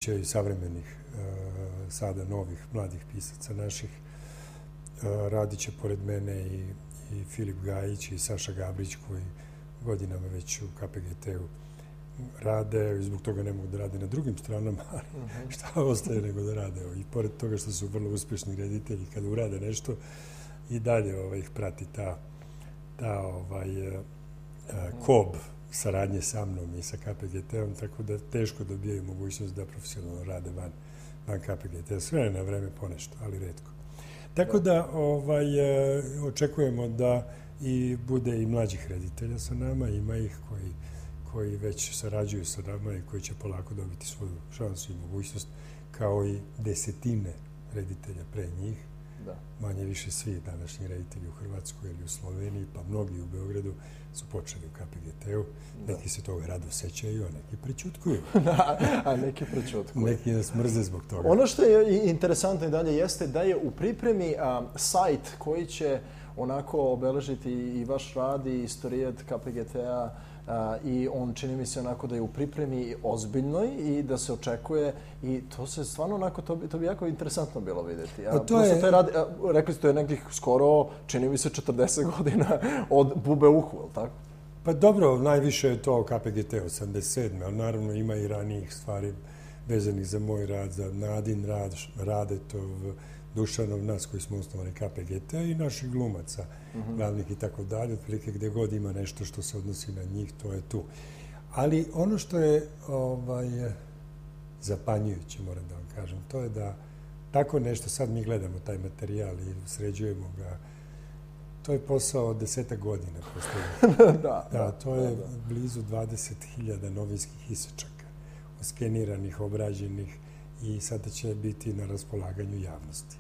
i savremenih, sada novih, mladih pisaca naših. Radit će pored mene i Filip Gajić i Saša Gabrić, koji godinama već u KPGT-u rade. Zbog toga ne mogu da rade na drugim stranama, ali šta ostaje nego da rade. I pored toga što su vrlo uspješni reditelji, kada urade nešto, i dalje ih prati ta kob saradnje sa mnom i sa KPGT-om, tako da teško dobijaju mogućnost da profesionalno rade van KPGT-a. Sve je na vreme ponešto, ali retko. Tako da očekujemo da i bude i mlađih reditelja sa nama, ima ih koji već sarađuju sa nama i koji će polako dobiti svoju šansu i mogućnost, kao i desetine reditelja pre njih. Manje više svi današnji reditelji u Hrvatskoj ili u Sloveniji, pa mnogi u Beogradu su počeli u KPGT-u. Neki se toga rado sećaju, a neki prećutkuju. A neki prećutkuju. Neki nas mrze zbog toga. Ono što je interesantno i dalje jeste da je u pripremi sajt koji će onako obeležiti i vaš rad i istorijat KPGT-a, i on čini mi se onako da je u pripremi ozbiljnoj i da se očekuje, i to se stvarno onako, to bi jako interesantno bilo vidjeti. Rekli ste, to je nekih skoro, čini mi se, 40 godina od Bube Uhu, je li tako? Pa dobro, najviše je to KPGT 87. Ali naravno ima i ranijih stvari vezanih za moj rad, za Nadin rad, Radetov, Dušanov, nas koji smo osnovali KPGT i naših glumaca, glavnih i tako dalje. Otprilike gdje god ima nešto što se odnosi na njih, to je tu. Ali ono što je zapanjujuće, moram da vam kažem, to je da tako nešto, sad mi gledamo taj materijal i sređujemo ga, to je posao od 10 godina. To je blizu 20.000 novinskih isečaka, skeniranih, obrađenih, i sada će biti na raspolaganju javnosti.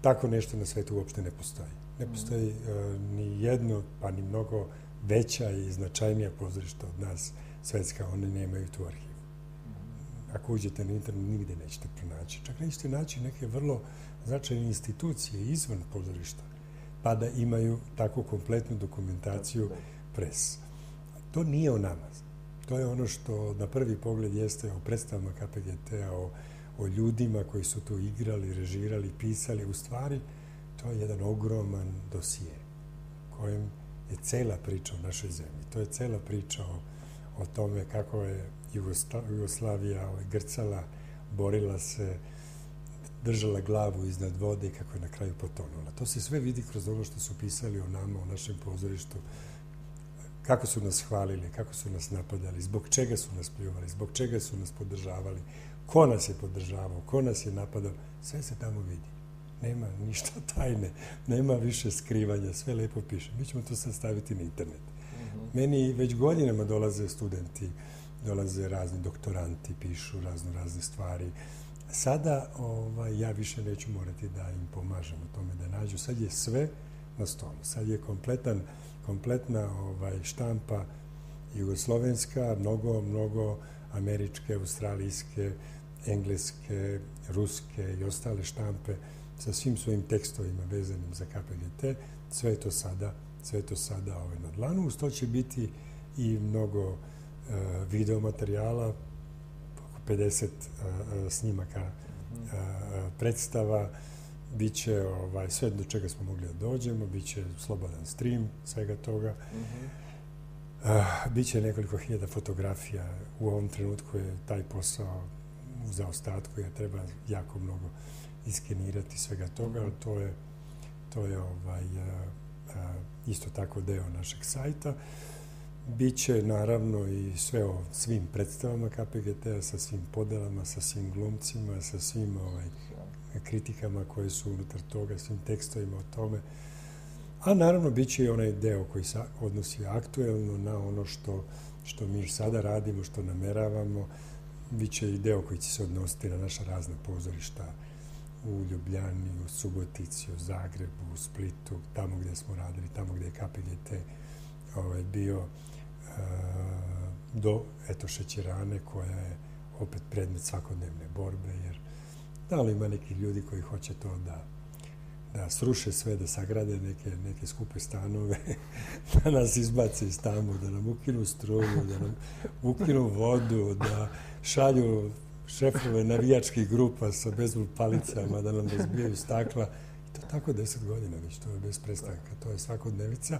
Tako nešto na svetu uopšte ne postoji. Ne postoji ni jedno, pa ni mnogo veća i značajnija pozorišta od nas svetska, oni nemaju tu arhivu. Ako uđete na internet, nigde nećete pronaći. Čak nećete naći neke vrlo značajne institucije izvan pozorišta, pa da imaju takvu kompletnu dokumentaciju pres. To nije o nama. To je ono što na prvi pogled jeste o predstavama KPGT-a, o ljudima koji su tu igrali, režirali, pisali. U stvari, to je jedan ogroman dosije kojem je cela priča o našoj zemlji. To je cela priča o tome kako je Jugoslavija grcala, borila se, držala glavu iznad vode i kako je na kraju potonula. To se sve vidi kroz ono što su pisali o nama, o našem pozorištu, kako su nas hvalili, kako su nas napadali, zbog čega su nas pljuvali, zbog čega su nas podržavali, ko nas je podržavao, ko nas je napadao, sve se tamo vidi. Nema ništa tajne, nema više skrivanja, sve lepo piše. Mi ćemo to sad staviti na internet. Meni već godinama dolaze studenti, dolaze razni doktoranti, pišu razne stvari. Sada ja više neću morati da im pomažem u tome da nađu. Sad je sve na stolu. Sad je kompletna štampa jugoslovenska, mnogo američke, australijske, engleske, ruske i ostale štampe sa svim svojim tekstovima vezanim za KPGT. Sve je to sada na dlanu. Uz to će biti i mnogo videomaterijala, oko 50 snimaka predstava. Biće sve do čega smo mogli da dođemo, biće slobodan stream svega toga. Biće nekoliko hiljada fotografija. U ovom trenutku je taj posao u zaostatku, jer treba jako mnogo iskenirati svega toga, ali to je isto tako deo našeg sajta. Biće naravno i sve o svim predstavama KPGT-a, sa svim podelama, sa svim glumcima, sa svim kritikama koje su unutar toga, svim tekstovima o tome. A naravno bit će i onaj deo koji se odnosi aktuelno na ono što mi sada radimo, što nameravamo. Biće i deo koji će se odnositi na naša razna pozorišta u Ljubljani, u Subotici, u Zagrebu, u Splitu, tamo gdje smo radili, tamo gdje je KPGT bio, do Šećerane, koja je opet predmet svakodnevne borbe, jer da li ima nekih ljudi koji hoće to da sruše sve, da sagrade neke skupe stanove, da nas izbace iz tamo, da nam ukinu struju, da nam ukinu vodu, da šalju šefove navijačkih grupa sa bezbol palicama da nam razbijaju stakla. I to tako 10 godina već, to je bez prestanka, to je svakodnevica.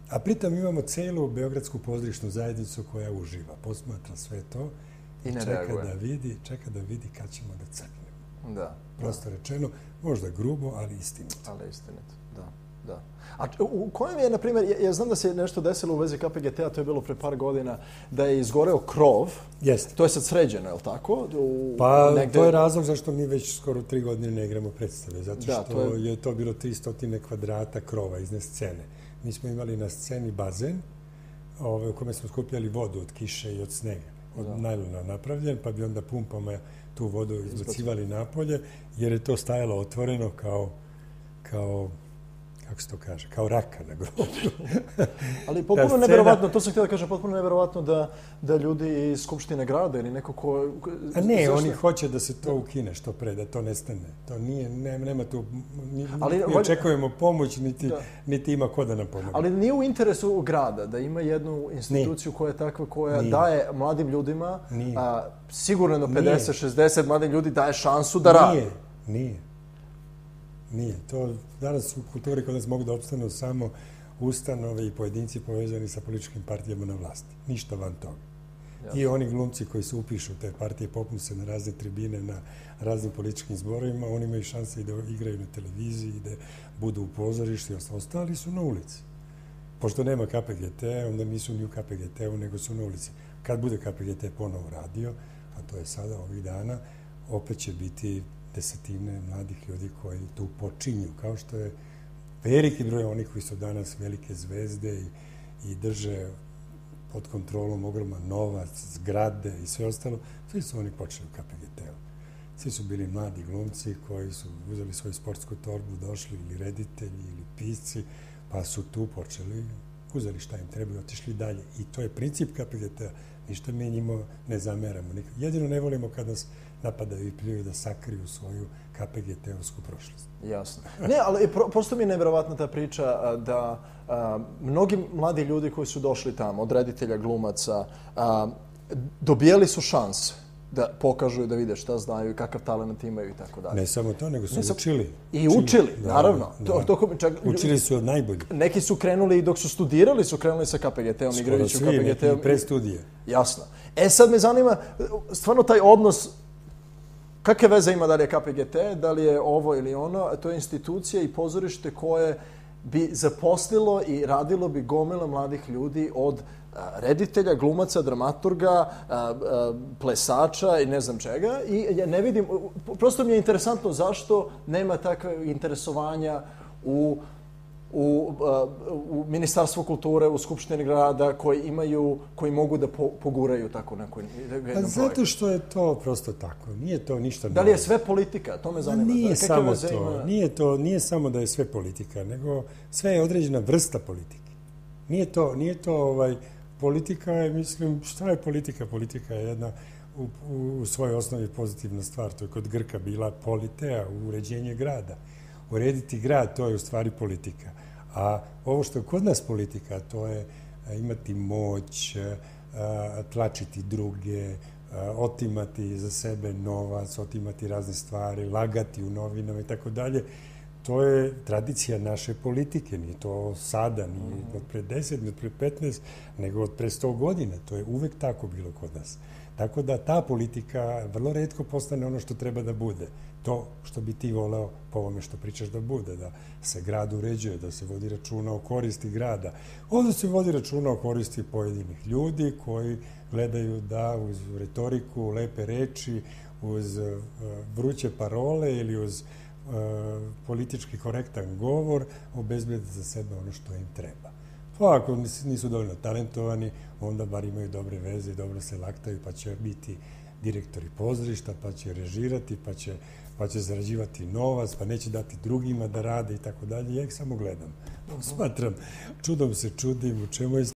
A pritom imamo celu beogradsku pozorišnu zajednicu koja uživa, posmatra sve to i čeka da vidi kad ćemo da crknemo. Da. Prosto rečeno, možda grubo, ali istinito. Ali istinito, da. A u kojem je, na primjer, ja znam da se nešto desilo u vezi KPGT-a, to je bilo pre par godina, da je izgoreo krov. Jeste. To je sad sređeno, je li tako? To je razlog zašto mi već skoro 3 godine ne igramo predstave. Zato što je to bilo 300 kvadrata krova iznad scene. Mi smo imali na sceni bazen u kome smo skupljali vodu od kiše i od snega. Od najlona napravljen, pa bi onda pumpama tu vodu izbacivali napolje, jer je to stajalo otvoreno kao kako se to kaže, kao raka na groblju. Ali potpuno neverovatno, to sam htio da kažem, potpuno neverovatno da ljudi iz Skupštine grada ili neko ko... A ne, oni hoće da se to ukine što pre, da to nestane. To nije, nema tu, mi očekujemo pomoć, niti ima ko da nam pomogne. Ali nije u interesu grada da ima jednu instituciju koja je takva, koja daje mladim ljudima, sigurno do 50-60 mladim ljudi daje šansu da rade. Nije. To danas u kulturi kod nas mogu da opstanu samo ustanove i pojedinci povezani sa političkim partijama na vlasti. Ništa van toga. Jasne. I oni glumci koji se upišu u te partije, popnu se na razne tribine, na raznim političkim zborovima, oni imaju šanse i da igraju na televiziji, i da budu u pozorištu i ostali su na ulici. Pošto nema KPGT, onda nisu ni u KPGT-u, nego su na ulici. Kad bude KPGT ponovo radio, a to je sada ovih dana, opet će biti desetine mladih ljudi koji tu počinju, kao što je veliki broj onih koji su danas velike zvezde i drže pod kontrolom ogroman novac, zgrade i sve ostalo. Svi su oni počeli u KPGT-u. Svi su bili mladi glumci koji su uzeli svoju sportsku torbu, došli ili reditelji ili pisci, pa su tu počeli, uzeli šta im treba i otišli dalje. I to je princip KPGT-a. Ništa mi njima ne zameramo. Jedino ne volimo kad nas napadaju i pljuju da sakriju svoju KPGT-ovsku prošlost. Jasno. Ne, ali prosto mi je nevjerovatna ta priča da mnogi mladi ljudi koji su došli tamo, od reditelja, glumaca, dobijali su šanse da pokažu i da vide šta znaju i kakav talent imaju i tako dalje. Ne samo to, nego su učili. I učili, naravno. Učili su od najboljih. Neki su krenuli i dok su studirali, su krenuli sa KPGT-om, igrajući u KPGT-om. Skoro svi, neki pre studije. Jasno. Sad me zanima, stvarno taj odnos, kakve veze ima da li je KPGT, da li je ovo ili ono, to je institucija i pozorište koje bi zaposlilo i radilo bi gomila mladih ljudi od reditelja, glumaca, dramaturga, plesača i ne znam čega. I ja ne vidim, prosto mi je interesantno zašto nema takve interesovanja u Ministarstvu kulture, u Skupštini grada koji mogu da poguraju tako neko jednom projektu. Zato što je to prosto tako. Nije to ništa novo. Da li je sve politika? To me zanima. Nije samo to. Nije samo da je sve politika, nego sve je određena vrsta politike. Nije to politika je, mislim, šta je politika? Politika je jedna u svojoj osnovi pozitivna stvar. To je kod Grka bila politea, uređenje grada. Urediti grad, to je u stvari politika. A ovo što je kod nas politika, to je imati moć, tlačiti druge, otimati za sebe novac, otimati razne stvari, lagati u novinama i tako dalje. To je tradicija naše politike. Nije to sada, nije od pre 10, nije od pre 15, nego od pre 100 godina. To je uvek tako bilo kod nas. Tako da ta politika vrlo retko postane ono što treba da bude. To što bi ti voleo po ovome što pričaš da bude, da se grad uređuje, da se vodi računa o koristi grada. Ovdje se vodi računa o koristi pojedinih ljudi koji gledaju da uz retoriku, lepe reči, uz vruće parole ili uz politički korektan govor obezbede za sebe ono što im treba. Pa ako nisu dovoljno talentovani, onda bar imaju dobre veze i dobro se laktaju, pa će biti direktori pozorišta, pa će režirati, pa će zarađivati novac, pa neće dati drugima da rade i tako dalje. Ja ih samo gledam. Smatram, čudom se čudim u čemu je